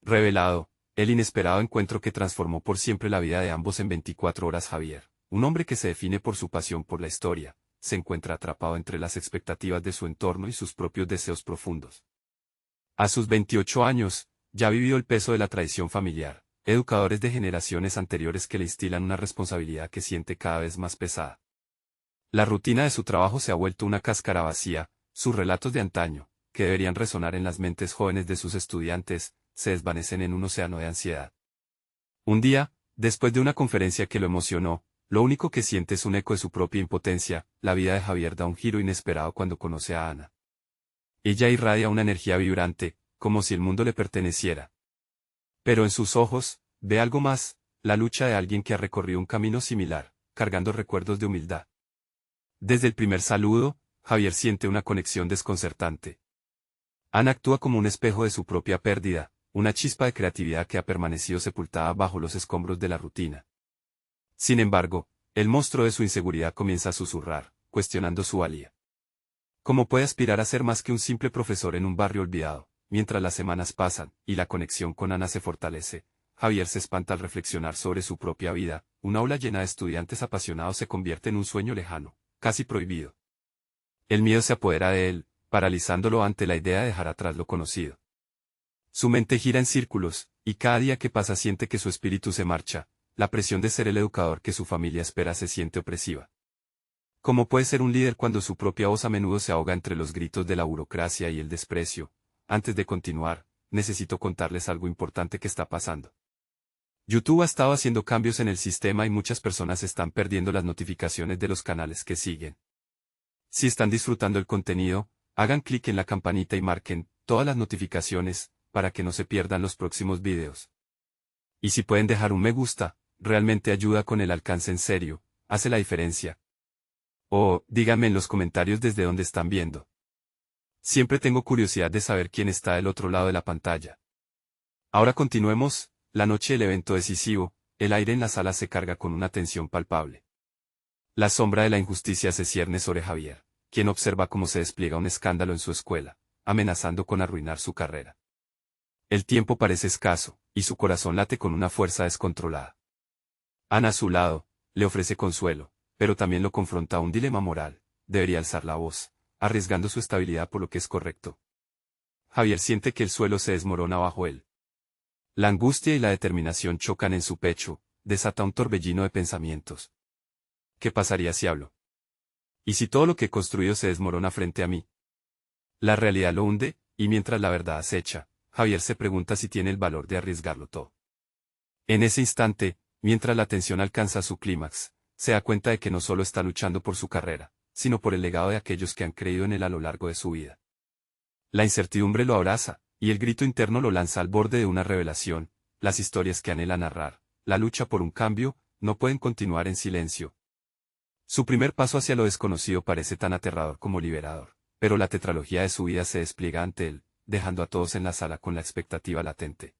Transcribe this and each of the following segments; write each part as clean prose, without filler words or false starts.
Revelado, el inesperado encuentro que transformó por siempre la vida de ambos en 24 horas. Javier, un hombre que se define por su pasión por la historia, se encuentra atrapado entre las expectativas de su entorno y sus propios deseos profundos. A sus 28 años, ya vivió el peso de la tradición familiar, educadores de generaciones anteriores que le instilan una responsabilidad que siente cada vez más pesada. La rutina de su trabajo se ha vuelto una cáscara vacía, sus relatos de antaño, que deberían resonar en las mentes jóvenes de sus estudiantes, se desvanecen en un océano de ansiedad. Un día, después de una conferencia que lo emocionó, lo único que siente es un eco de su propia impotencia. La vida de Javier da un giro inesperado cuando conoce a Ana. Ella irradia una energía vibrante, como si el mundo le perteneciera. Pero en sus ojos, ve algo más, la lucha de alguien que ha recorrido un camino similar, cargando recuerdos de humildad. Desde el primer saludo, Javier siente una conexión desconcertante. Ana actúa como un espejo de su propia pérdida, una chispa de creatividad que ha permanecido sepultada bajo los escombros de la rutina. Sin embargo, el monstruo de su inseguridad comienza a susurrar, cuestionando su valía. ¿Cómo puede aspirar a ser más que un simple profesor en un barrio olvidado? Mientras las semanas pasan, y la conexión con Ana se fortalece, Javier se espanta al reflexionar sobre su propia vida. Una aula llena de estudiantes apasionados se convierte en un sueño lejano, casi prohibido. El miedo se apodera de él, paralizándolo ante la idea de dejar atrás lo conocido. Su mente gira en círculos, y cada día que pasa siente que su espíritu se marcha. La presión de ser el educador que su familia espera se siente opresiva. ¿Cómo puede ser un líder cuando su propia voz a menudo se ahoga entre los gritos de la burocracia y el desprecio? Antes de continuar, necesito contarles algo importante que está pasando. YouTube ha estado haciendo cambios en el sistema y muchas personas están perdiendo las notificaciones de los canales que siguen. Si están disfrutando el contenido, hagan clic en la campanita y marquen todas las notificaciones, para que no se pierdan los próximos videos. Y si pueden dejar un me gusta, realmente ayuda con el alcance en serio, hace la diferencia. O, díganme en los comentarios desde dónde están viendo. Siempre tengo curiosidad de saber quién está del otro lado de la pantalla. Ahora continuemos, la noche del evento decisivo, el aire en la sala se carga con una tensión palpable. La sombra de la injusticia se cierne sobre Javier, quien observa cómo se despliega un escándalo en su escuela, amenazando con arruinar su carrera. El tiempo parece escaso, y su corazón late con una fuerza descontrolada. Ana a su lado, le ofrece consuelo, pero también lo confronta a un dilema moral: debería alzar la voz, arriesgando su estabilidad por lo que es correcto. Javier siente que el suelo se desmorona bajo él. La angustia y la determinación chocan en su pecho, desata un torbellino de pensamientos. ¿Qué pasaría si hablo? ¿Y si todo lo que he construido se desmorona frente a mí? La realidad lo hunde, y mientras la verdad acecha, Javier se pregunta si tiene el valor de arriesgarlo todo. En ese instante, mientras la tensión alcanza su clímax, se da cuenta de que no solo está luchando por su carrera, sino por el legado de aquellos que han creído en él a lo largo de su vida. La incertidumbre lo abraza, y el grito interno lo lanza al borde de una revelación: las historias que anhela narrar, la lucha por un cambio, no pueden continuar en silencio. Su primer paso hacia lo desconocido parece tan aterrador como liberador, pero la tetralogía de su vida se despliega ante él, dejando a todos en la sala con la expectativa latente.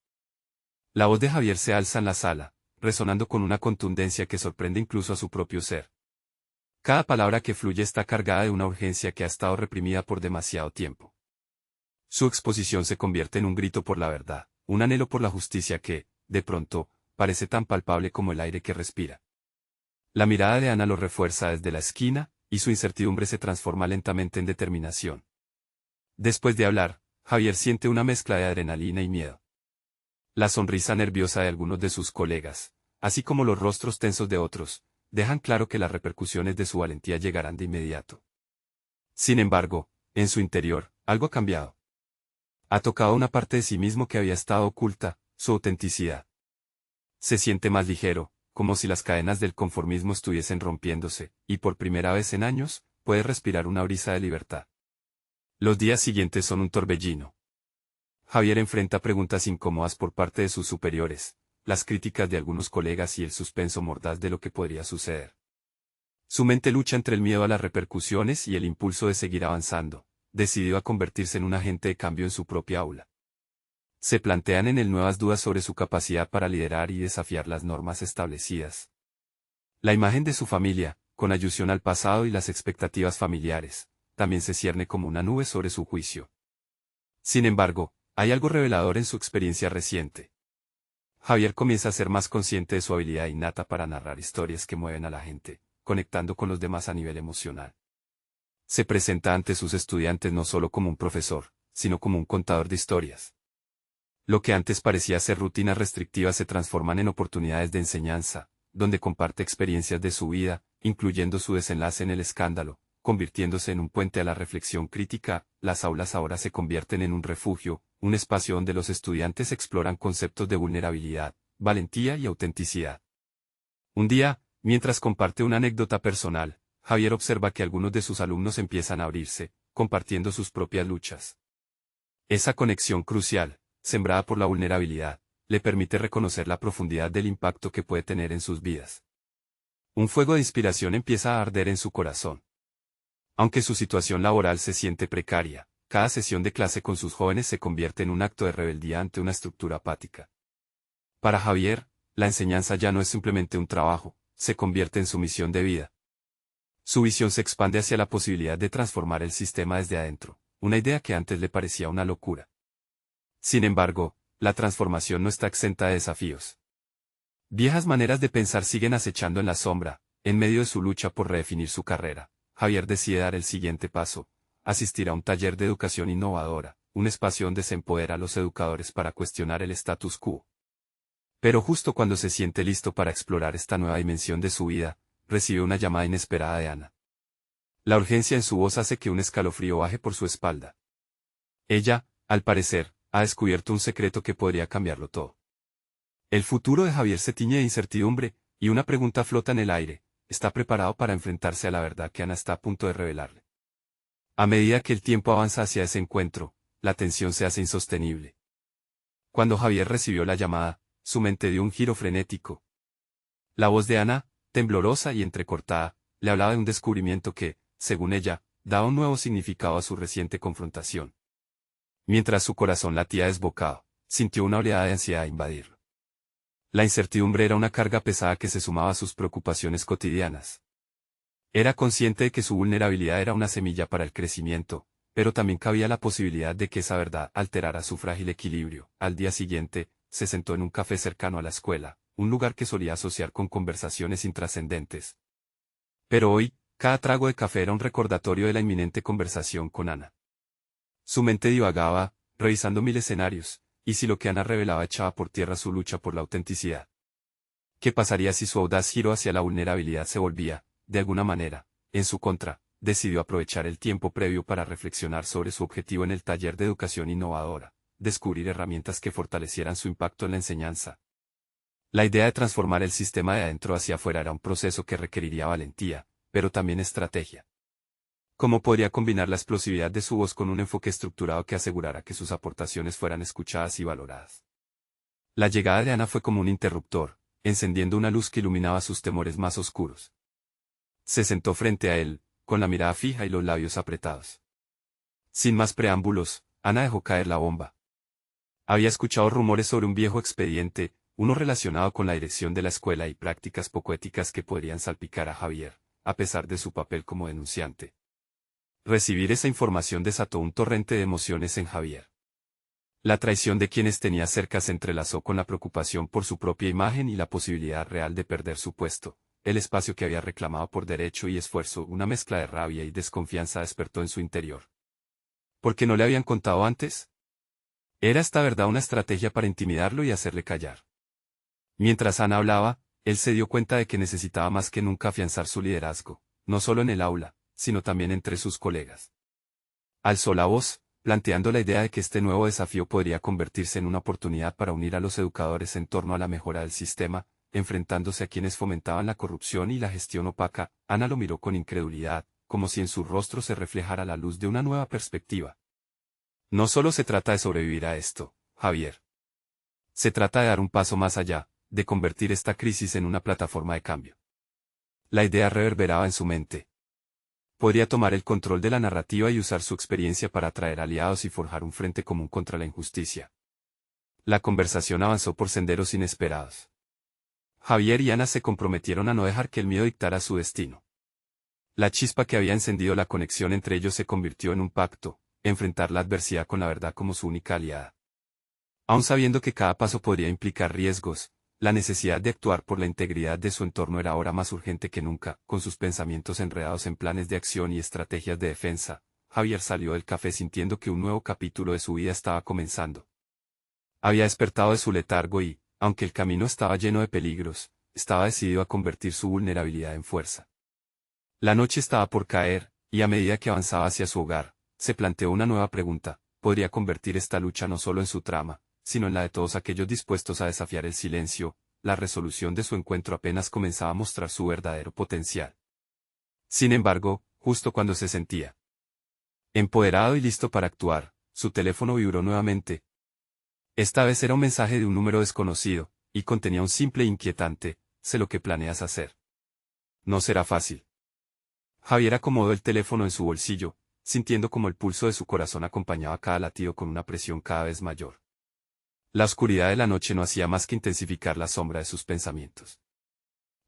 La voz de Javier se alza en la sala, resonando con una contundencia que sorprende incluso a su propio ser. Cada palabra que fluye está cargada de una urgencia que ha estado reprimida por demasiado tiempo. Su exposición se convierte en un grito por la verdad, un anhelo por la justicia que, de pronto, parece tan palpable como el aire que respira. La mirada de Ana lo refuerza desde la esquina, y su incertidumbre se transforma lentamente en determinación. Después de hablar, Javier siente una mezcla de adrenalina y miedo. La sonrisa nerviosa de algunos de sus colegas, así como los rostros tensos de otros, dejan claro que las repercusiones de su valentía llegarán de inmediato. Sin embargo, en su interior, algo ha cambiado. Ha tocado una parte de sí mismo que había estado oculta, su autenticidad. Se siente más ligero, como si las cadenas del conformismo estuviesen rompiéndose, y por primera vez en años, puede respirar una brisa de libertad. Los días siguientes son un torbellino. Javier enfrenta preguntas incómodas por parte de sus superiores, las críticas de algunos colegas y el suspenso mordaz de lo que podría suceder. Su mente lucha entre el miedo a las repercusiones y el impulso de seguir avanzando, decidido a convertirse en un agente de cambio en su propia aula. Se plantean en él nuevas dudas sobre su capacidad para liderar y desafiar las normas establecidas. La imagen de su familia, con alusión al pasado y las expectativas familiares, también se cierne como una nube sobre su juicio. Sin embargo, Hay algo revelador en su experiencia reciente. Javier comienza a ser más consciente de su habilidad innata para narrar historias que mueven a la gente, conectando con los demás a nivel emocional. Se presenta ante sus estudiantes no solo como un profesor, sino como un contador de historias. Lo que antes parecía ser rutinas restrictivas se transforman en oportunidades de enseñanza, donde comparte experiencias de su vida, incluyendo su desenlace en el escándalo, convirtiéndose en un puente a la reflexión crítica. Las aulas ahora se convierten en un refugio, un espacio donde los estudiantes exploran conceptos de vulnerabilidad, valentía y autenticidad. Un día, mientras comparte una anécdota personal, Javier observa que algunos de sus alumnos empiezan a abrirse, compartiendo sus propias luchas. Esa conexión crucial, sembrada por la vulnerabilidad, le permite reconocer la profundidad del impacto que puede tener en sus vidas. Un fuego de inspiración empieza a arder en su corazón. Aunque su situación laboral se siente precaria, cada sesión de clase con sus jóvenes se convierte en un acto de rebeldía ante una estructura apática. Para Javier, la enseñanza ya no es simplemente un trabajo, se convierte en su misión de vida. Su visión se expande hacia la posibilidad de transformar el sistema desde adentro, una idea que antes le parecía una locura. Sin embargo, la transformación no está exenta de desafíos. Viejas maneras de pensar siguen acechando en la sombra. En medio de su lucha por redefinir su carrera, Javier decide dar el siguiente paso: asistir a un taller de educación innovadora, un espacio donde se empodera a los educadores para cuestionar el status quo. Pero justo cuando se siente listo para explorar esta nueva dimensión de su vida, recibe una llamada inesperada de Ana. La urgencia en su voz hace que un escalofrío baje por su espalda. Ella, al parecer, ha descubierto un secreto que podría cambiarlo todo. El futuro de Javier se tiñe de incertidumbre, y una pregunta flota en el aire: ¿está preparado para enfrentarse a la verdad que Ana está a punto de revelarle? A medida que el tiempo avanza hacia ese encuentro, la tensión se hace insostenible. Cuando Javier recibió la llamada, su mente dio un giro frenético. La voz de Ana, temblorosa y entrecortada, le hablaba de un descubrimiento que, según ella, daba un nuevo significado a su reciente confrontación. Mientras su corazón latía desbocado, sintió una oleada de ansiedad invadirlo. La incertidumbre era una carga pesada que se sumaba a sus preocupaciones cotidianas. Era consciente de que su vulnerabilidad era una semilla para el crecimiento, pero también cabía la posibilidad de que esa verdad alterara su frágil equilibrio. Al día siguiente, se sentó en un café cercano a la escuela, un lugar que solía asociar con conversaciones intrascendentes. Pero hoy, cada trago de café era un recordatorio de la inminente conversación con Ana. Su mente divagaba, revisando mil escenarios, y si lo que Ana revelaba echaba por tierra su lucha por la autenticidad. ¿Qué pasaría si su audaz giro hacia la vulnerabilidad se volvía, de alguna manera, en su contra? Decidió aprovechar el tiempo previo para reflexionar sobre su objetivo en el taller de educación innovadora, descubrir herramientas que fortalecieran su impacto en la enseñanza. La idea de transformar el sistema de adentro hacia afuera era un proceso que requeriría valentía, pero también estrategia. ¿Cómo podría combinar la explosividad de su voz con un enfoque estructurado que asegurara que sus aportaciones fueran escuchadas y valoradas? La llegada de Ana fue como un interruptor, encendiendo una luz que iluminaba sus temores más oscuros. Se sentó frente a él, con la mirada fija y los labios apretados. Sin más preámbulos, Ana dejó caer la bomba. Había escuchado rumores sobre un viejo expediente, uno relacionado con la dirección de la escuela y prácticas poco éticas que podrían salpicar a Javier, a pesar de su papel como denunciante. Recibir esa información desató un torrente de emociones en Javier. La traición de quienes tenía cerca se entrelazó con la preocupación por su propia imagen y la posibilidad real de perder su puesto, el espacio que había reclamado por derecho y esfuerzo. Una mezcla de rabia y desconfianza despertó en su interior. ¿Por qué no le habían contado antes? ¿Era esta verdad una estrategia para intimidarlo y hacerle callar? Mientras Ana hablaba, él se dio cuenta de que necesitaba más que nunca afianzar su liderazgo, no solo en el aula, sino también entre sus colegas. Alzó la voz, planteando la idea de que este nuevo desafío podría convertirse en una oportunidad para unir a los educadores en torno a la mejora del sistema, enfrentándose a quienes fomentaban la corrupción y la gestión opaca. Ana lo miró con incredulidad, como si en su rostro se reflejara la luz de una nueva perspectiva. No solo se trata de sobrevivir a esto, Javier. Se trata de dar un paso más allá, de convertir esta crisis en una plataforma de cambio. La idea reverberaba en su mente. Podría tomar el control de la narrativa y usar su experiencia para atraer aliados y forjar un frente común contra la injusticia. La conversación avanzó por senderos inesperados. Javier y Ana se comprometieron a no dejar que el miedo dictara su destino. La chispa que había encendido la conexión entre ellos se convirtió en un pacto: enfrentar la adversidad con la verdad como su única aliada. Aun sabiendo que cada paso podría implicar riesgos, la necesidad de actuar por la integridad de su entorno era ahora más urgente que nunca. Con sus pensamientos enredados en planes de acción y estrategias de defensa, Javier salió del café sintiendo que un nuevo capítulo de su vida estaba comenzando. Había despertado de su letargo y, aunque el camino estaba lleno de peligros, estaba decidido a convertir su vulnerabilidad en fuerza. La noche estaba por caer, y a medida que avanzaba hacia su hogar, se planteó una nueva pregunta: ¿podría convertir esta lucha no solo en su trama, sino en la de todos aquellos dispuestos a desafiar el silencio? La resolución de su encuentro apenas comenzaba a mostrar su verdadero potencial. Sin embargo, justo cuando se sentía empoderado y listo para actuar, su teléfono vibró nuevamente. Esta vez era un mensaje de un número desconocido, y contenía un simple e inquietante: sé lo que planeas hacer. No será fácil. Javier acomodó el teléfono en su bolsillo, sintiendo como el pulso de su corazón acompañaba cada latido con una presión cada vez mayor. La oscuridad de la noche no hacía más que intensificar la sombra de sus pensamientos.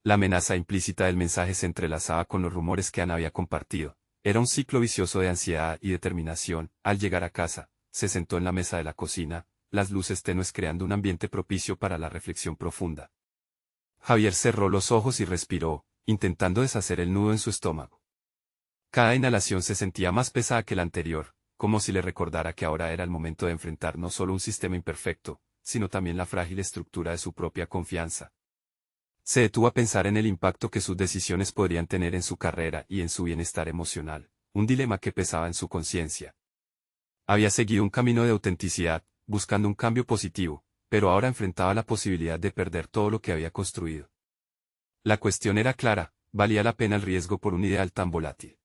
La amenaza implícita del mensaje se entrelazaba con los rumores que Ana había compartido. Era un ciclo vicioso de ansiedad y determinación. Al llegar a casa, se sentó en la mesa de la cocina, las luces tenues creando un ambiente propicio para la reflexión profunda. Javier cerró los ojos y respiró, intentando deshacer el nudo en su estómago. Cada inhalación se sentía más pesada que la anterior, como si le recordara que ahora era el momento de enfrentar no solo un sistema imperfecto, sino también la frágil estructura de su propia confianza. Se detuvo a pensar en el impacto que sus decisiones podrían tener en su carrera y en su bienestar emocional, un dilema que pesaba en su conciencia. Había seguido un camino de autenticidad, buscando un cambio positivo, pero ahora enfrentaba la posibilidad de perder todo lo que había construido. La cuestión era clara: ¿valía la pena el riesgo por un ideal tan volátil?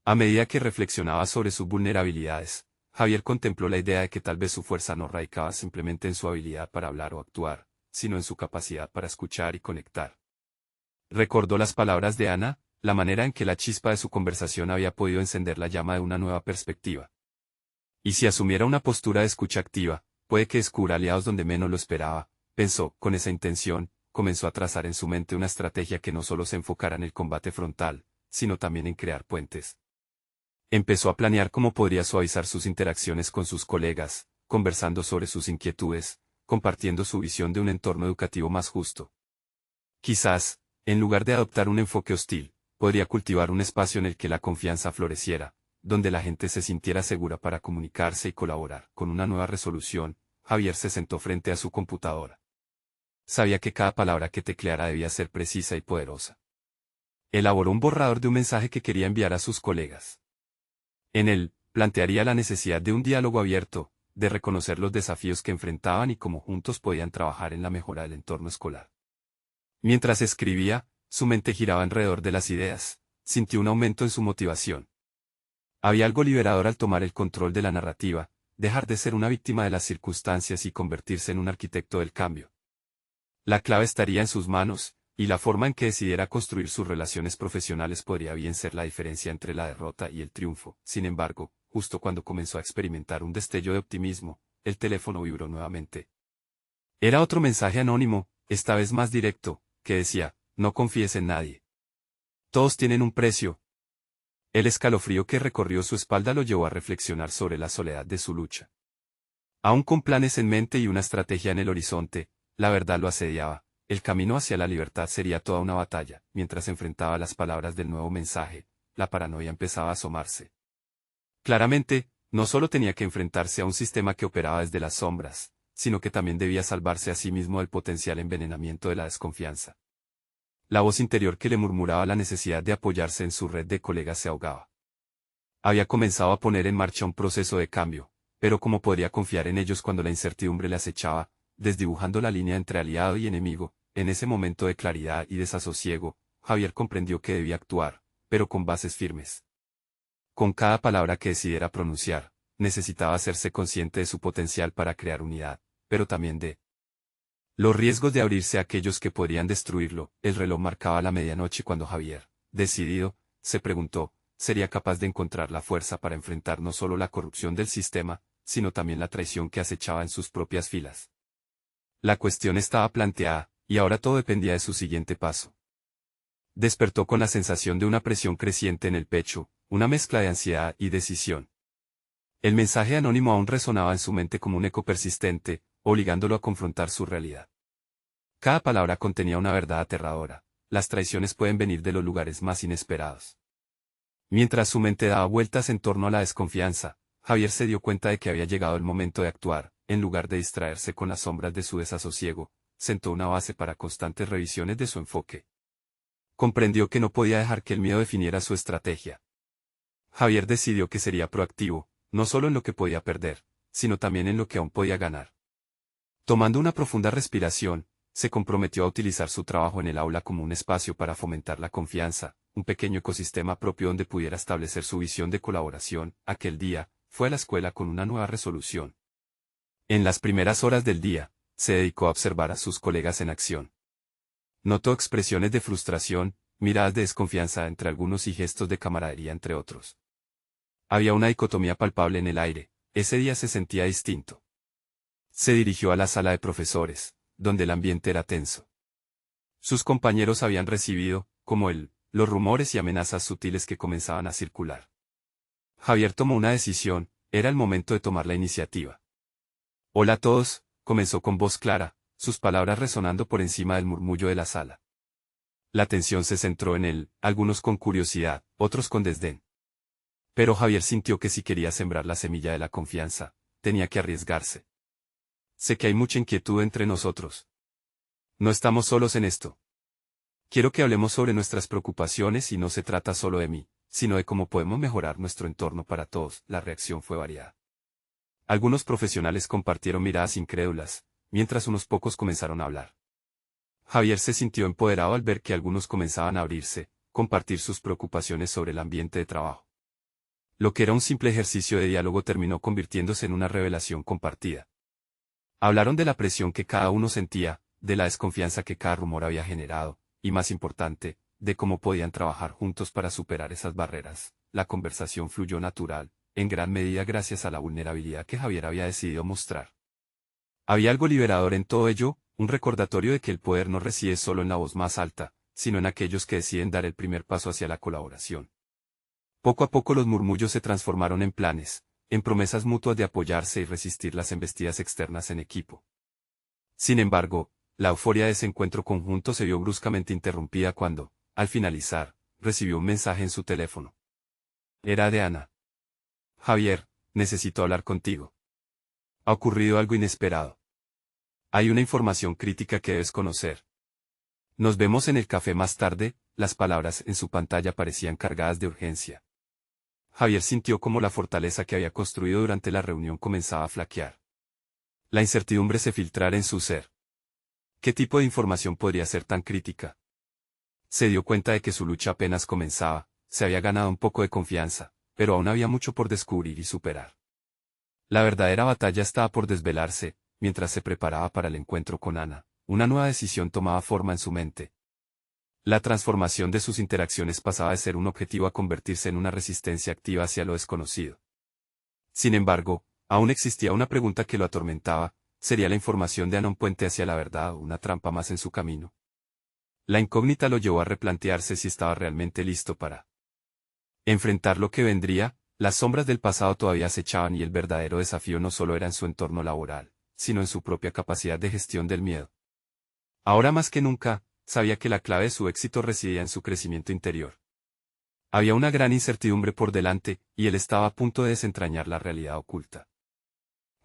A medida que reflexionaba sobre sus vulnerabilidades, Javier contempló la idea de que tal vez su fuerza no radicaba simplemente en su habilidad para hablar o actuar, sino en su capacidad para escuchar y conectar. Recordó las palabras de Ana, la manera en que la chispa de su conversación había podido encender la llama de una nueva perspectiva. Y si asumiera una postura de escucha activa, puede que descubra aliados donde menos lo esperaba, pensó. Con esa intención, comenzó a trazar en su mente una estrategia que no solo se enfocara en el combate frontal, sino también en crear puentes. Empezó a planear cómo podría suavizar sus interacciones con sus colegas, conversando sobre sus inquietudes, compartiendo su visión de un entorno educativo más justo. Quizás, en lugar de adoptar un enfoque hostil, podría cultivar un espacio en el que la confianza floreciera, donde la gente se sintiera segura para comunicarse y colaborar. Con una nueva resolución, Javier se sentó frente a su computadora. Sabía que cada palabra que tecleara debía ser precisa y poderosa. Elaboró un borrador de un mensaje que quería enviar a sus colegas. En él, plantearía la necesidad de un diálogo abierto, de reconocer los desafíos que enfrentaban y cómo juntos podían trabajar en la mejora del entorno escolar. Mientras escribía, su mente giraba alrededor de las ideas, sintió un aumento en su motivación. Había algo liberador al tomar el control de la narrativa, dejar de ser una víctima de las circunstancias y convertirse en un arquitecto del cambio. La clave estaría en sus manos, y la forma en que decidiera construir sus relaciones profesionales podría bien ser la diferencia entre la derrota y el triunfo. Sin embargo, justo cuando comenzó a experimentar un destello de optimismo, el teléfono vibró nuevamente. Era otro mensaje anónimo, esta vez más directo, que decía: no confíes en nadie. Todos tienen un precio. El escalofrío que recorrió su espalda lo llevó a reflexionar sobre la soledad de su lucha. Aún con planes en mente y una estrategia en el horizonte, la verdad lo asediaba. El camino hacia la libertad sería toda una batalla. Mientras enfrentaba las palabras del nuevo mensaje, la paranoia empezaba a asomarse. Claramente, no solo tenía que enfrentarse a un sistema que operaba desde las sombras, sino que también debía salvarse a sí mismo del potencial envenenamiento de la desconfianza. La voz interior que le murmuraba la necesidad de apoyarse en su red de colegas se ahogaba. Había comenzado a poner en marcha un proceso de cambio, pero ¿cómo podría confiar en ellos cuando la incertidumbre le acechaba, desdibujando la línea entre aliado y enemigo? En ese momento de claridad y desasosiego, Javier comprendió que debía actuar, pero con bases firmes. Con cada palabra que decidiera pronunciar, necesitaba hacerse consciente de su potencial para crear unidad, pero también de los riesgos de abrirse a aquellos que podrían destruirlo. El reloj marcaba la medianoche cuando Javier, decidido, se preguntó: ¿sería capaz de encontrar la fuerza para enfrentar no solo la corrupción del sistema, sino también la traición que acechaba en sus propias filas? La cuestión estaba planteada, y ahora todo dependía de su siguiente paso. Despertó con la sensación de una presión creciente en el pecho, una mezcla de ansiedad y decisión. El mensaje anónimo aún resonaba en su mente como un eco persistente, obligándolo a confrontar su realidad. Cada palabra contenía una verdad aterradora. Las traiciones pueden venir de los lugares más inesperados. Mientras su mente daba vueltas en torno a la desconfianza, Javier se dio cuenta de que había llegado el momento de actuar. En lugar de distraerse con las sombras de su desasosiego, sentó una base para constantes revisiones de su enfoque. Comprendió que no podía dejar que el miedo definiera su estrategia. Javier decidió que sería proactivo, no solo en lo que podía perder, sino también en lo que aún podía ganar. Tomando una profunda respiración, se comprometió a utilizar su trabajo en el aula como un espacio para fomentar la confianza, un pequeño ecosistema propio donde pudiera establecer su visión de colaboración. Aquel día, fue a la escuela con una nueva resolución. En las primeras horas del día, se dedicó a observar a sus colegas en acción. Notó expresiones de frustración, miradas de desconfianza entre algunos y gestos de camaradería entre otros. Había una dicotomía palpable en el aire. Ese día se sentía distinto. Se dirigió a la sala de profesores, donde el ambiente era tenso. Sus compañeros habían recibido, como él, los rumores y amenazas sutiles que comenzaban a circular. Javier tomó una decisión. Era el momento de tomar la iniciativa. Hola a todos, comenzó con voz clara, sus palabras resonando por encima del murmullo de la sala. La atención se centró en él, algunos con curiosidad, otros con desdén. Pero Javier sintió que si quería sembrar la semilla de la confianza, tenía que arriesgarse. Sé que hay mucha inquietud entre nosotros. No estamos solos en esto. Quiero que hablemos sobre nuestras preocupaciones y no se trata solo de mí, sino de cómo podemos mejorar nuestro entorno para todos. La reacción fue variada. Algunos profesionales compartieron miradas incrédulas, mientras unos pocos comenzaron a hablar. Javier se sintió empoderado al ver que algunos comenzaban a abrirse, compartir sus preocupaciones sobre el ambiente de trabajo. Lo que era un simple ejercicio de diálogo terminó convirtiéndose en una revelación compartida. Hablaron de la presión que cada uno sentía, de la desconfianza que cada rumor había generado, y más importante, de cómo podían trabajar juntos para superar esas barreras. La conversación fluyó natural, en gran medida gracias a la vulnerabilidad que Javier había decidido mostrar. Había algo liberador en todo ello, un recordatorio de que el poder no reside solo en la voz más alta, sino en aquellos que deciden dar el primer paso hacia la colaboración. Poco a poco los murmullos se transformaron en planes, en promesas mutuas de apoyarse y resistir las embestidas externas en equipo. Sin embargo, la euforia de ese encuentro conjunto se vio bruscamente interrumpida cuando, al finalizar, recibió un mensaje en su teléfono. Era de Ana. Javier, necesito hablar contigo. Ha ocurrido algo inesperado. Hay una información crítica que debes conocer. Nos vemos en el café más tarde. Las palabras en su pantalla parecían cargadas de urgencia. Javier sintió como la fortaleza que había construido durante la reunión comenzaba a flaquear. La incertidumbre se filtrara en su ser. ¿Qué tipo de información podría ser tan crítica? Se dio cuenta de que su lucha apenas comenzaba, se había ganado un poco de confianza, pero aún había mucho por descubrir y superar. La verdadera batalla estaba por desvelarse. Mientras se preparaba para el encuentro con Ana, una nueva decisión tomaba forma en su mente. La transformación de sus interacciones pasaba de ser un objetivo a convertirse en una resistencia activa hacia lo desconocido. Sin embargo, aún existía una pregunta que lo atormentaba: ¿sería la información de Ana un puente hacia la verdad o una trampa más en su camino? La incógnita lo llevó a replantearse si estaba realmente listo para enfrentar lo que vendría. Las sombras del pasado todavía acechaban y el verdadero desafío no solo era en su entorno laboral, sino en su propia capacidad de gestión del miedo. Ahora más que nunca, sabía que la clave de su éxito residía en su crecimiento interior. Había una gran incertidumbre por delante, y él estaba a punto de desentrañar la realidad oculta.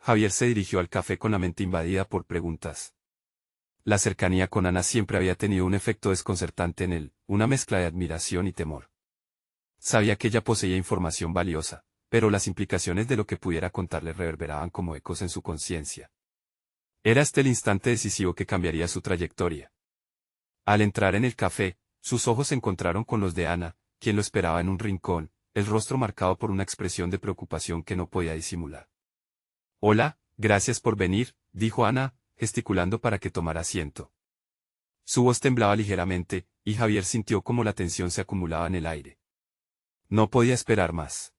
Javier se dirigió al café con la mente invadida por preguntas. La cercanía con Ana siempre había tenido un efecto desconcertante en él, una mezcla de admiración y temor. Sabía que ella poseía información valiosa, pero las implicaciones de lo que pudiera contarle reverberaban como ecos en su conciencia. Era este el instante decisivo que cambiaría su trayectoria. Al entrar en el café, sus ojos se encontraron con los de Ana, quien lo esperaba en un rincón, el rostro marcado por una expresión de preocupación que no podía disimular. Hola, gracias por venir, dijo Ana, gesticulando para que tomara asiento. Su voz temblaba ligeramente, y Javier sintió como la tensión se acumulaba en el aire. No podía esperar más.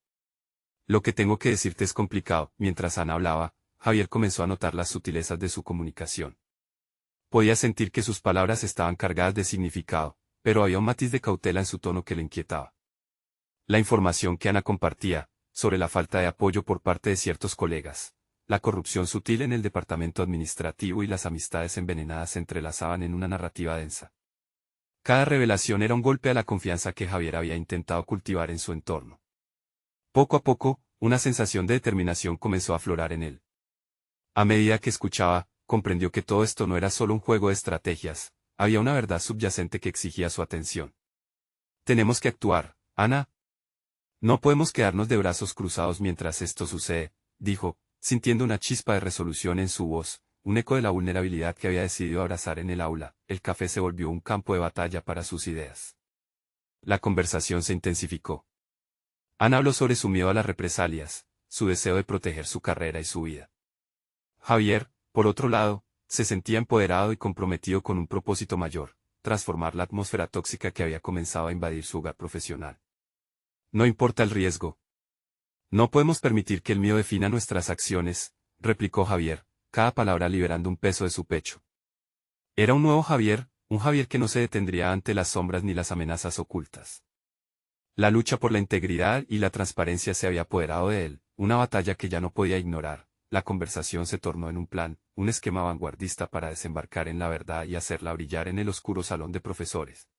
Lo que tengo que decirte es complicado. Mientras Ana hablaba, Javier comenzó a notar las sutilezas de su comunicación. Podía sentir que sus palabras estaban cargadas de significado, pero había un matiz de cautela en su tono que le inquietaba. La información que Ana compartía, sobre la falta de apoyo por parte de ciertos colegas, la corrupción sutil en el departamento administrativo y las amistades envenenadas se entrelazaban en una narrativa densa. Cada revelación era un golpe a la confianza que Javier había intentado cultivar en su entorno. Poco a poco, una sensación de determinación comenzó a aflorar en él. A medida que escuchaba, comprendió que todo esto no era solo un juego de estrategias, había una verdad subyacente que exigía su atención. Tenemos que actuar, Ana. No podemos quedarnos de brazos cruzados mientras esto sucede, dijo, sintiendo una chispa de resolución en su voz, un eco de la vulnerabilidad que había decidido abrazar en el aula. El café se volvió un campo de batalla para sus ideas. La conversación se intensificó. Ana habló sobre su miedo a las represalias, su deseo de proteger su carrera y su vida. Javier, por otro lado, se sentía empoderado y comprometido con un propósito mayor, transformar la atmósfera tóxica que había comenzado a invadir su hogar profesional. No importa el riesgo. No podemos permitir que el miedo defina nuestras acciones, replicó Javier, cada palabra liberando un peso de su pecho. Era un nuevo Javier, un Javier que no se detendría ante las sombras ni las amenazas ocultas. La lucha por la integridad y la transparencia se había apoderado de él, una batalla que ya no podía ignorar. La conversación se tornó en un plan, un esquema vanguardista para desembarcar en la verdad y hacerla brillar en el oscuro salón de profesores.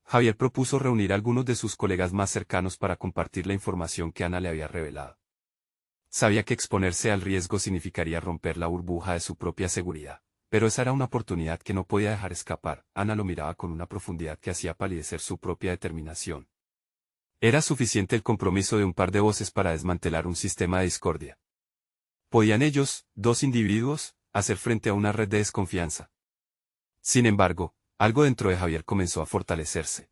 Javier propuso reunir a algunos de sus colegas más cercanos para compartir la información que Ana le había revelado. Sabía que exponerse al riesgo significaría romper la burbuja de su propia seguridad, pero esa era una oportunidad que no podía dejar escapar. Ana lo miraba con una profundidad que hacía palidecer su propia determinación. Era suficiente el compromiso de un par de voces para desmantelar un sistema de discordia. ¿Podían ellos, dos individuos, hacer frente a una red de desconfianza? Sin embargo, algo dentro de Javier comenzó a fortalecerse.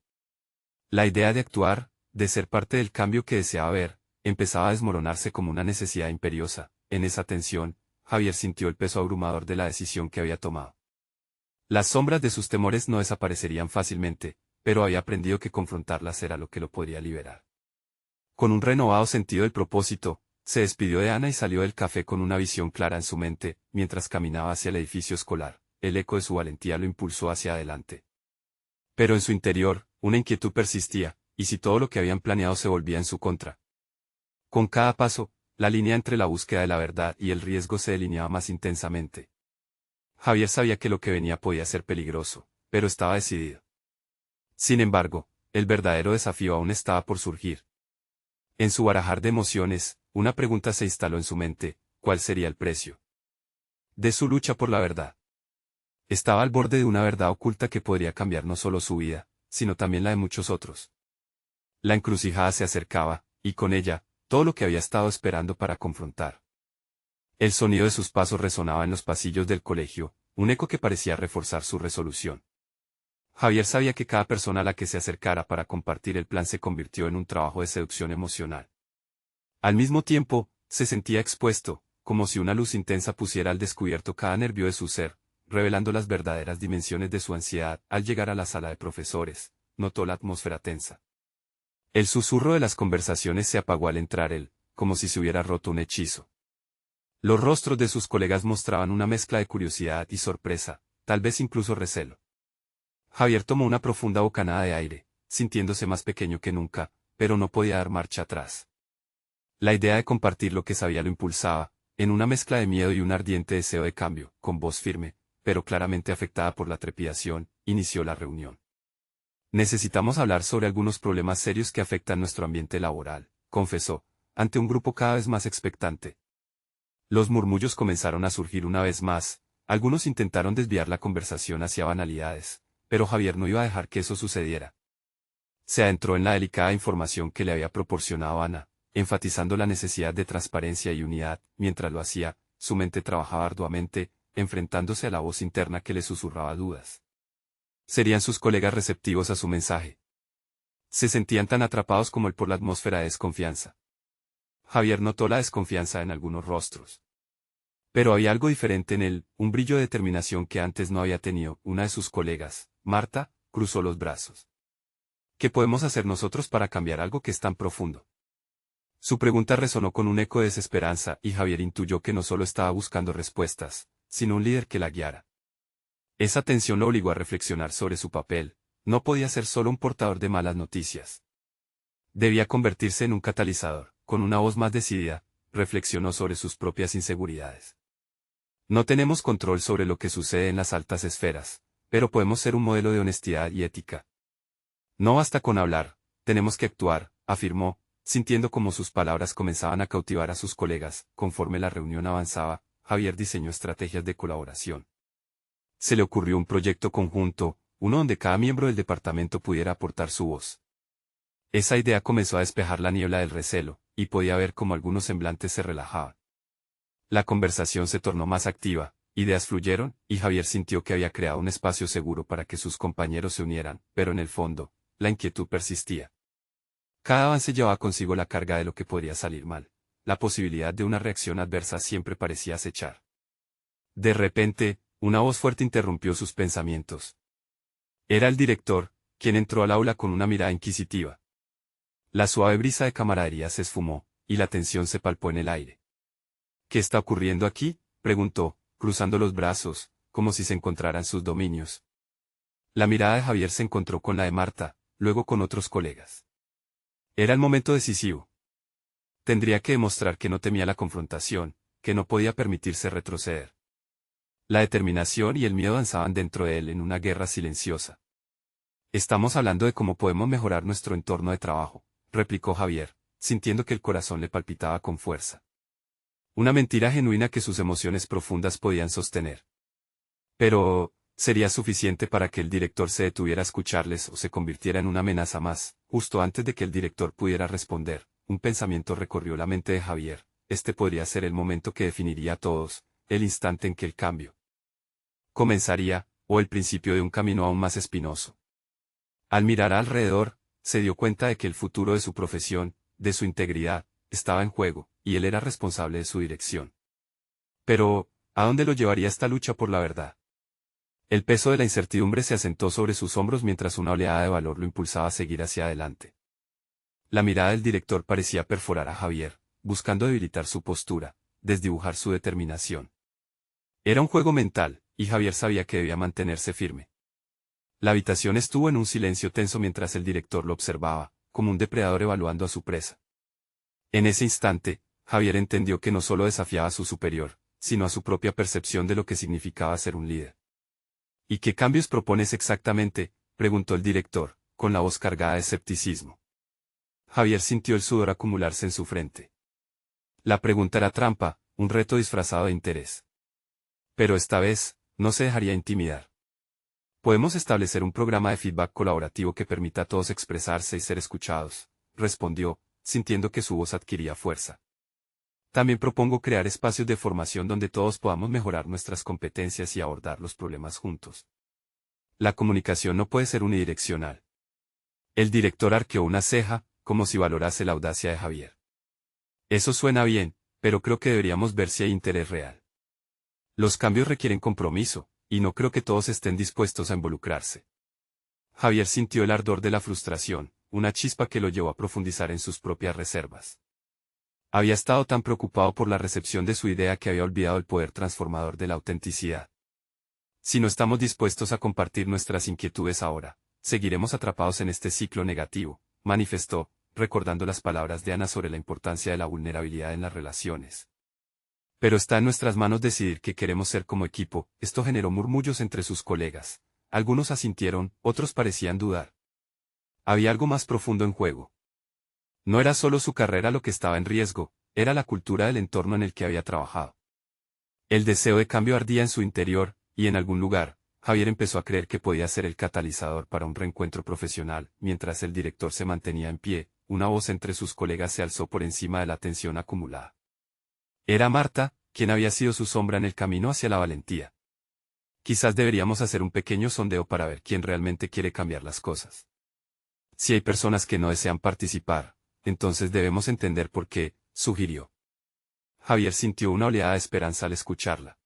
La idea de actuar, de ser parte del cambio que deseaba ver, empezaba a desmoronarse como una necesidad imperiosa. En esa tensión, Javier sintió el peso abrumador de la decisión que había tomado. Las sombras de sus temores no desaparecerían fácilmente, pero había aprendido que confrontarlas era lo que lo podría liberar. Con un renovado sentido del propósito, se despidió de Ana y salió del café con una visión clara en su mente. Mientras caminaba hacia el edificio escolar, el eco de su valentía lo impulsó hacia adelante. Pero en su interior, una inquietud persistía, ¿y si todo lo que habían planeado se volvía en su contra? Con cada paso, la línea entre la búsqueda de la verdad y el riesgo se delineaba más intensamente. Javier sabía que lo que venía podía ser peligroso, pero estaba decidido. Sin embargo, el verdadero desafío aún estaba por surgir. En su barajar de emociones, una pregunta se instaló en su mente: ¿cuál sería el precio de su lucha por la verdad? Estaba al borde de una verdad oculta que podría cambiar no solo su vida, sino también la de muchos otros. La encrucijada se acercaba, y con ella, todo lo que había estado esperando para confrontar. El sonido de sus pasos resonaba en los pasillos del colegio, un eco que parecía reforzar su resolución. Javier sabía que cada persona a la que se acercara para compartir el plan se convirtió en un trabajo de seducción emocional. Al mismo tiempo, se sentía expuesto, como si una luz intensa pusiera al descubierto cada nervio de su ser, revelando las verdaderas dimensiones de su ansiedad. Al llegar a la sala de profesores, notó la atmósfera tensa. El susurro de las conversaciones se apagó al entrar él, como si se hubiera roto un hechizo. Los rostros de sus colegas mostraban una mezcla de curiosidad y sorpresa, tal vez incluso recelo. Javier tomó una profunda bocanada de aire, sintiéndose más pequeño que nunca, pero no podía dar marcha atrás. La idea de compartir lo que sabía lo impulsaba, en una mezcla de miedo y un ardiente deseo de cambio. Con voz firme, pero claramente afectada por la trepidación, inició la reunión. Necesitamos hablar sobre algunos problemas serios que afectan nuestro ambiente laboral, confesó, ante un grupo cada vez más expectante. Los murmullos comenzaron a surgir una vez más, algunos intentaron desviar la conversación hacia banalidades, pero Javier no iba a dejar que eso sucediera. Se adentró en la delicada información que le había proporcionado Ana, enfatizando la necesidad de transparencia y unidad. Mientras lo hacía, su mente trabajaba arduamente, enfrentándose a la voz interna que le susurraba dudas. ¿Serían sus colegas receptivos a su mensaje? Se sentían tan atrapados como él por la atmósfera de desconfianza. Javier notó la desconfianza en algunos rostros. Pero había algo diferente en él, un brillo de determinación que antes no había tenido. Una de sus colegas, Marta, cruzó los brazos. ¿Qué podemos hacer nosotros para cambiar algo que es tan profundo? Su pregunta resonó con un eco de desesperanza, y Javier intuyó que no solo estaba buscando respuestas, sino un líder que la guiara. Esa tensión lo obligó a reflexionar sobre su papel. No podía ser solo un portador de malas noticias. Debía convertirse en un catalizador. con una voz más decidida, reflexionó sobre sus propias inseguridades. No tenemos control sobre lo que sucede en las altas esferas, pero podemos ser un modelo de honestidad y ética. No basta con hablar, tenemos que actuar, afirmó, sintiendo como sus palabras comenzaban a cautivar a sus colegas. Conforme la reunión avanzaba, Javier diseñó estrategias de colaboración. Se le ocurrió un proyecto conjunto, uno donde cada miembro del departamento pudiera aportar su voz. Esa idea comenzó a despejar la niebla del recelo, y podía ver cómo algunos semblantes se relajaban. La conversación se tornó más activa, ideas fluyeron, y Javier sintió que había creado un espacio seguro para que sus compañeros se unieran, pero en el fondo, la inquietud persistía. Cada avance llevaba consigo la carga de lo que podría salir mal. La posibilidad de una reacción adversa siempre parecía acechar. De repente, una voz fuerte interrumpió sus pensamientos. Era el director, quien entró al aula con una mirada inquisitiva. La suave brisa de camaradería se esfumó, y la tensión se palpó en el aire. ¿Qué está ocurriendo aquí?, preguntó, cruzando los brazos, como si se encontrara en sus dominios. La mirada de Javier se encontró con la de Marta, luego con otros colegas. Era el momento decisivo. Tendría que demostrar que no temía la confrontación, que no podía permitirse retroceder. La determinación y el miedo danzaban dentro de él en una guerra silenciosa. Estamos hablando de cómo podemos mejorar nuestro entorno de trabajo, replicó Javier, sintiendo que el corazón le palpitaba con fuerza. Una mentira genuina que sus emociones profundas podían sostener. Pero, ¿sería suficiente para que el director se detuviera a escucharles o se convirtiera en una amenaza más? Justo antes de que el director pudiera responder, un pensamiento recorrió la mente de Javier. Este podría ser el momento que definiría a todos, el instante en que el cambio comenzaría, o el principio de un camino aún más espinoso. Al mirar alrededor, se dio cuenta de que el futuro de su profesión, de su integridad, estaba en juego, y él era responsable de su dirección. Pero, ¿a dónde lo llevaría esta lucha por la verdad? El peso de la incertidumbre se asentó sobre sus hombros mientras una oleada de valor lo impulsaba a seguir hacia adelante. La mirada del director parecía perforar a Javier, buscando debilitar su postura, desdibujar su determinación. Era un juego mental, y Javier sabía que debía mantenerse firme. La habitación estuvo en un silencio tenso mientras el director lo observaba, como un depredador evaluando a su presa. En ese instante, Javier entendió que no solo desafiaba a su superior, sino a su propia percepción de lo que significaba ser un líder. ¿Y qué cambios propones exactamente?, preguntó el director, con la voz cargada de escepticismo. Javier sintió el sudor acumularse en su frente. La pregunta era trampa, un reto disfrazado de interés. Pero esta vez, no se dejaría intimidar. Podemos establecer un programa de feedback colaborativo que permita a todos expresarse y ser escuchados, respondió, sintiendo que su voz adquiría fuerza. También propongo crear espacios de formación donde todos podamos mejorar nuestras competencias y abordar los problemas juntos. La comunicación no puede ser unidireccional. El director arqueó una ceja, como si valorase la audacia de Javier. Eso suena bien, pero creo que deberíamos ver si hay interés real. Los cambios requieren compromiso, y no creo que todos estén dispuestos a involucrarse. Javier sintió el ardor de la frustración, una chispa que lo llevó a profundizar en sus propias reservas. Había estado tan preocupado por la recepción de su idea que había olvidado el poder transformador de la autenticidad. Si no estamos dispuestos a compartir nuestras inquietudes ahora, seguiremos atrapados en este ciclo negativo, manifestó, recordando las palabras de Ana sobre la importancia de la vulnerabilidad en las relaciones. Pero está en nuestras manos decidir qué queremos ser como equipo. Esto generó murmullos entre sus colegas. Algunos asintieron, otros parecían dudar. Había algo más profundo en juego. No era solo su carrera lo que estaba en riesgo, era la cultura del entorno en el que había trabajado. El deseo de cambio ardía en su interior, y en algún lugar, Javier empezó a creer que podía ser el catalizador para un reencuentro profesional. Mientras el director se mantenía en pie, una voz entre sus colegas se alzó por encima de la tensión acumulada. Era Marta, quien había sido su sombra en el camino hacia la valentía. Quizás deberíamos hacer un pequeño sondeo para ver quién realmente quiere cambiar las cosas. Si hay personas que no desean participar, entonces debemos entender por qué, sugirió. Javier sintió una oleada de esperanza al escucharla.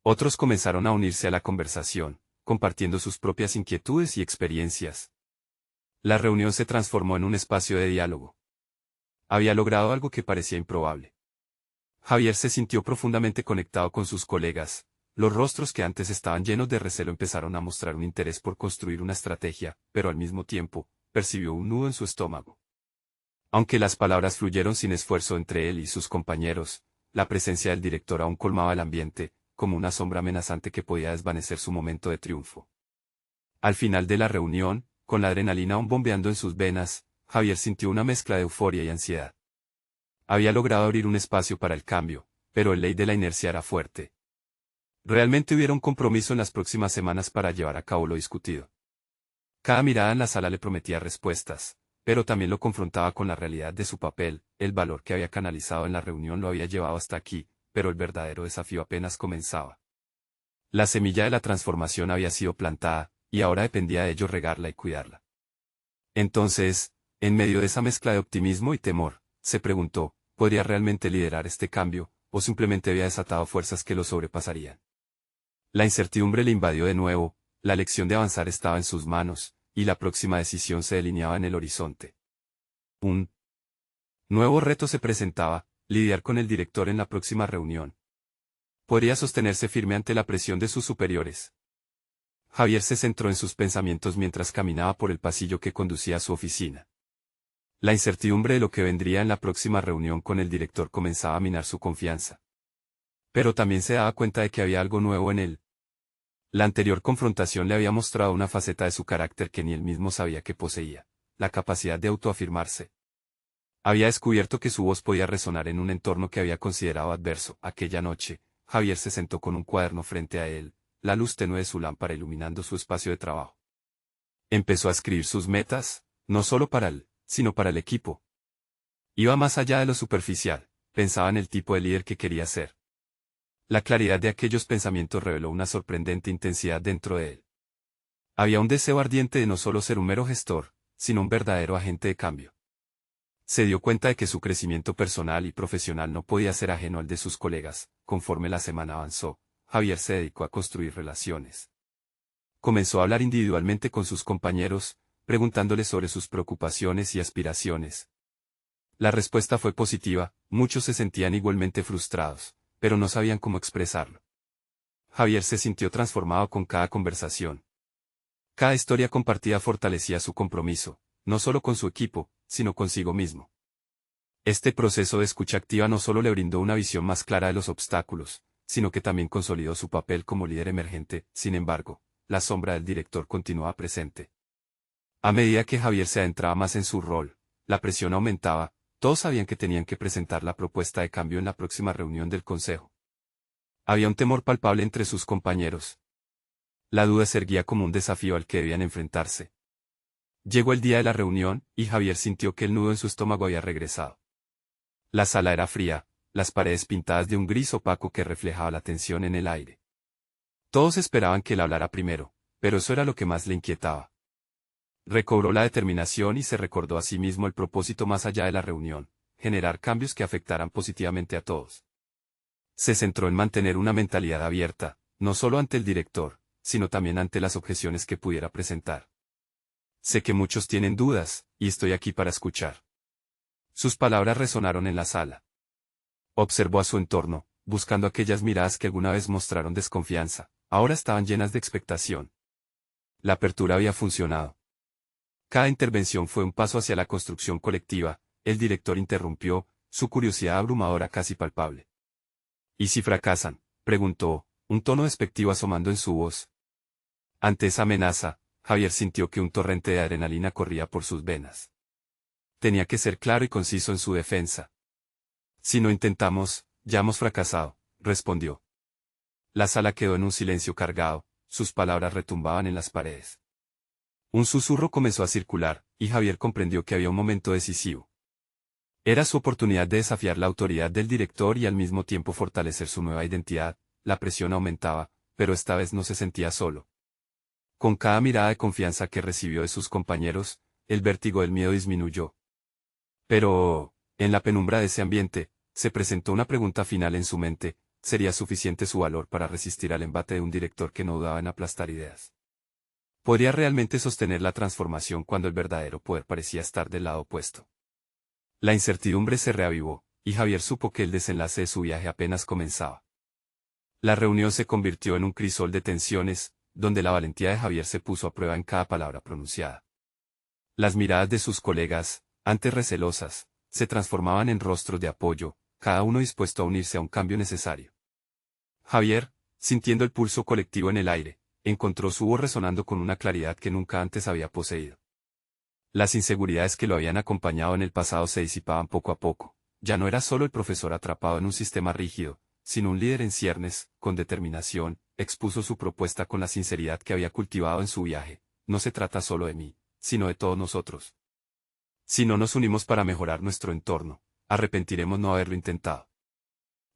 Otros comenzaron a unirse a la conversación, compartiendo sus propias inquietudes y experiencias. La reunión se transformó en un espacio de diálogo. Había logrado algo que parecía improbable. Javier se sintió profundamente conectado con sus colegas. Los rostros que antes estaban llenos de recelo empezaron a mostrar un interés por construir una estrategia, pero al mismo tiempo, percibió un nudo en su estómago. Aunque las palabras fluyeron sin esfuerzo entre él y sus compañeros, la presencia del director aún colmaba el ambiente, como una sombra amenazante que podía desvanecer su momento de triunfo. Al final de la reunión, con la adrenalina aún bombeando en sus venas, Javier sintió una mezcla de euforia y ansiedad. Había logrado abrir un espacio para el cambio, pero el ley de la inercia era fuerte. Realmente hubiera un compromiso en las próximas semanas para llevar a cabo lo discutido. Cada mirada en la sala le prometía respuestas, pero también lo confrontaba con la realidad de su papel. El valor que había canalizado en la reunión lo había llevado hasta aquí, pero el verdadero desafío apenas comenzaba. La semilla de la transformación había sido plantada, y ahora dependía de ellos regarla y cuidarla. Entonces, en medio de esa mezcla de optimismo y temor, se preguntó, ¿podría realmente liderar este cambio, o simplemente había desatado fuerzas que lo sobrepasarían? La incertidumbre le invadió de nuevo, la lección de avanzar estaba en sus manos, y la próxima decisión se delineaba en el horizonte. Un nuevo reto se presentaba, lidiar con el director en la próxima reunión. ¿Podría sostenerse firme ante la presión de sus superiores? Javier se centró en sus pensamientos mientras caminaba por el pasillo que conducía a su oficina. La incertidumbre de lo que vendría en la próxima reunión con el director comenzaba a minar su confianza. Pero también se daba cuenta de que había algo nuevo en él. La anterior confrontación le había mostrado una faceta de su carácter que ni él mismo sabía que poseía, la capacidad de autoafirmarse. Había descubierto que su voz podía resonar en un entorno que había considerado adverso. Aquella noche, Javier se sentó con un cuaderno frente a él, la luz tenue de su lámpara iluminando su espacio de trabajo. Empezó a escribir sus metas, no solo para él, sino para el equipo. Iba más allá de lo superficial, pensaba en el tipo de líder que quería ser. La claridad de aquellos pensamientos reveló una sorprendente intensidad dentro de él. Había un deseo ardiente de no solo ser un mero gestor, sino un verdadero agente de cambio. Se dio cuenta de que su crecimiento personal y profesional no podía ser ajeno al de sus colegas. Conforme la semana avanzó, Javier se dedicó a construir relaciones. Comenzó a hablar individualmente con sus compañeros, preguntándoles sobre sus preocupaciones y aspiraciones. La respuesta fue positiva, muchos se sentían igualmente frustrados, pero no sabían cómo expresarlo. Javier se sintió transformado con cada conversación. Cada historia compartida fortalecía su compromiso, no solo con su equipo, sino consigo mismo. Este proceso de escucha activa no solo le brindó una visión más clara de los obstáculos, sino que también consolidó su papel como líder emergente. Sin embargo, la sombra del director continuaba presente. A medida que Javier se adentraba más en su rol, la presión aumentaba. Todos sabían que tenían que presentar la propuesta de cambio en la próxima reunión del consejo. Había un temor palpable entre sus compañeros. La duda se erguía como un desafío al que debían enfrentarse. Llegó el día de la reunión, y Javier sintió que el nudo en su estómago había regresado. La sala era fría, las paredes pintadas de un gris opaco que reflejaba la tensión en el aire. Todos esperaban que él hablara primero, pero eso era lo que más le inquietaba. Recobró la determinación y se recordó a sí mismo el propósito más allá de la reunión, generar cambios que afectaran positivamente a todos. Se centró en mantener una mentalidad abierta, no solo ante el director, sino también ante las objeciones que pudiera presentar. Sé que muchos tienen dudas, y estoy aquí para escuchar. Sus palabras resonaron en la sala. Observó a su entorno, buscando aquellas miradas que alguna vez mostraron desconfianza, ahora estaban llenas de expectación. La apertura había funcionado. Cada intervención fue un paso hacia la construcción colectiva. El director interrumpió, su curiosidad abrumadora casi palpable. ¿Y si fracasan?, preguntó, un tono despectivo asomando en su voz. Ante esa amenaza, Javier sintió que un torrente de adrenalina corría por sus venas. Tenía que ser claro y conciso en su defensa. Si no intentamos, ya hemos fracasado, respondió. La sala quedó en un silencio cargado, sus palabras retumbaban en las paredes. Un susurro comenzó a circular, y Javier comprendió que había un momento decisivo. Era su oportunidad de desafiar la autoridad del director y al mismo tiempo fortalecer su nueva identidad. La presión aumentaba, pero esta vez no se sentía solo. Con cada mirada de confianza que recibió de sus compañeros, el vértigo del miedo disminuyó. Pero, en la penumbra de ese ambiente, se presentó una pregunta final en su mente: ¿sería suficiente su valor para resistir al embate de un director que no dudaba en aplastar ideas? ¿Podría realmente sostener la transformación cuando el verdadero poder parecía estar del lado opuesto? La incertidumbre se reavivó, y Javier supo que el desenlace de su viaje apenas comenzaba. La reunión se convirtió en un crisol de tensiones, donde la valentía de Javier se puso a prueba en cada palabra pronunciada. Las miradas de sus colegas, antes recelosas, se transformaban en rostros de apoyo, cada uno dispuesto a unirse a un cambio necesario. Javier, sintiendo el pulso colectivo en el aire, encontró su voz resonando con una claridad que nunca antes había poseído. Las inseguridades que lo habían acompañado en el pasado se disipaban poco a poco. Ya no era solo el profesor atrapado en un sistema rígido, sino un líder en ciernes, con determinación, expuso su propuesta con la sinceridad que había cultivado en su viaje. No se trata solo de mí, sino de todos nosotros. Si no nos unimos para mejorar nuestro entorno, arrepentiremos no haberlo intentado.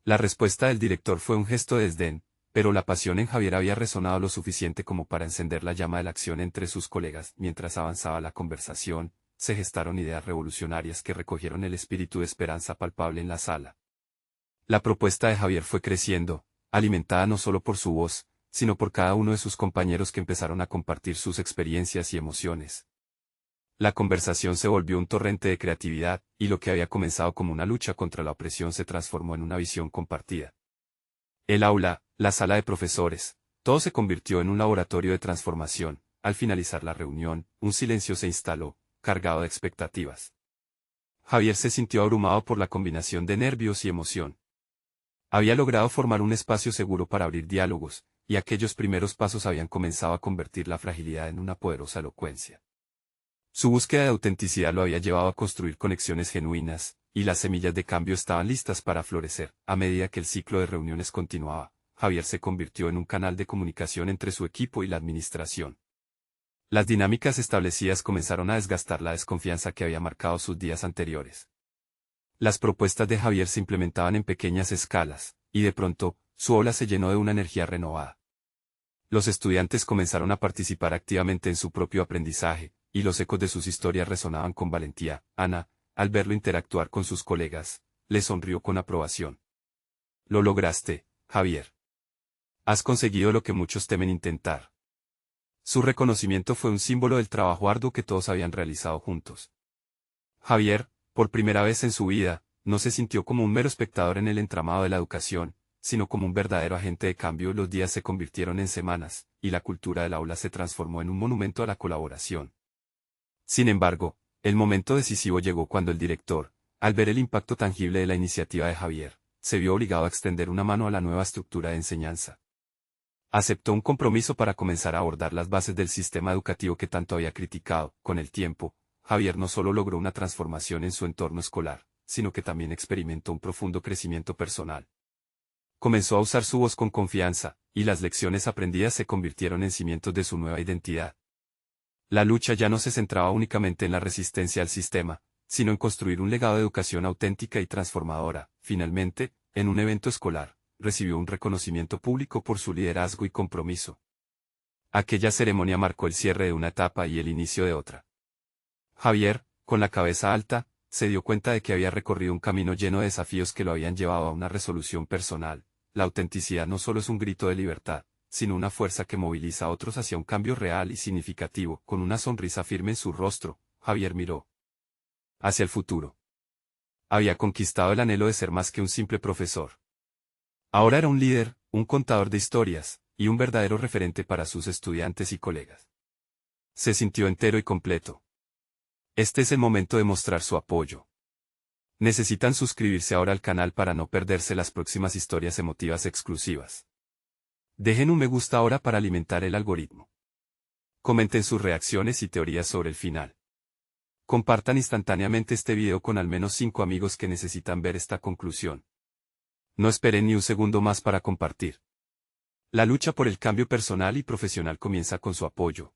La respuesta del director fue un gesto de desdén, pero la pasión en Javier había resonado lo suficiente como para encender la llama de la acción entre sus colegas. Mientras avanzaba la conversación, se gestaron ideas revolucionarias que recogieron el espíritu de esperanza palpable en la sala. La propuesta de Javier fue creciendo, alimentada no solo por su voz, sino por cada uno de sus compañeros que empezaron a compartir sus experiencias y emociones. La conversación se volvió un torrente de creatividad, y lo que había comenzado como una lucha contra la opresión se transformó en una visión compartida. El aula, la sala de profesores, todo se convirtió en un laboratorio de transformación. Al finalizar la reunión, un silencio se instaló, cargado de expectativas. Javier se sintió abrumado por la combinación de nervios y emoción. Había logrado formar un espacio seguro para abrir diálogos, y aquellos primeros pasos habían comenzado a convertir la fragilidad en una poderosa elocuencia. Su búsqueda de autenticidad lo había llevado a construir conexiones genuinas, y las semillas de cambio estaban listas para florecer. A medida que el ciclo de reuniones continuaba, Javier se convirtió en un canal de comunicación entre su equipo y la administración. Las dinámicas establecidas comenzaron a desgastar la desconfianza que había marcado sus días anteriores. Las propuestas de Javier se implementaban en pequeñas escalas, y de pronto, su aula se llenó de una energía renovada. Los estudiantes comenzaron a participar activamente en su propio aprendizaje, y los ecos de sus historias resonaban con valentía. Ana, al verlo interactuar con sus colegas, le sonrió con aprobación. Lo lograste, Javier. Has conseguido lo que muchos temen intentar. Su reconocimiento fue un símbolo del trabajo arduo que todos habían realizado juntos. Javier, por primera vez en su vida, no se sintió como un mero espectador en el entramado de la educación, sino como un verdadero agente de cambio. Los días se convirtieron en semanas, y la cultura del aula se transformó en un monumento a la colaboración. Sin embargo, el momento decisivo llegó cuando el director, al ver el impacto tangible de la iniciativa de Javier, se vio obligado a extender una mano a la nueva estructura de enseñanza. Aceptó un compromiso para comenzar a abordar las bases del sistema educativo que tanto había criticado. Con el tiempo, Javier no solo logró una transformación en su entorno escolar, sino que también experimentó un profundo crecimiento personal. Comenzó a usar su voz con confianza, y las lecciones aprendidas se convirtieron en cimientos de su nueva identidad. La lucha ya no se centraba únicamente en la resistencia al sistema, sino en construir un legado de educación auténtica y transformadora. Finalmente, en un evento escolar, recibió un reconocimiento público por su liderazgo y compromiso. Aquella ceremonia marcó el cierre de una etapa y el inicio de otra. Javier, con la cabeza alta, se dio cuenta de que había recorrido un camino lleno de desafíos que lo habían llevado a una resolución personal. La autenticidad no solo es un grito de libertad, sino una fuerza que moviliza a otros hacia un cambio real y significativo. Con una sonrisa firme en su rostro, Javier miró hacia el futuro. Había conquistado el anhelo de ser más que un simple profesor. Ahora era un líder, un contador de historias, y un verdadero referente para sus estudiantes y colegas. Se sintió entero y completo. Este es el momento de mostrar su apoyo. Necesitan suscribirse ahora al canal para no perderse las próximas historias emotivas exclusivas. Dejen un me gusta ahora para alimentar el algoritmo. Comenten sus reacciones y teorías sobre el final. Compartan instantáneamente este video con al menos 5 amigos que necesitan ver esta conclusión. No esperen ni un segundo más para compartir. La lucha por el cambio personal y profesional comienza con su apoyo.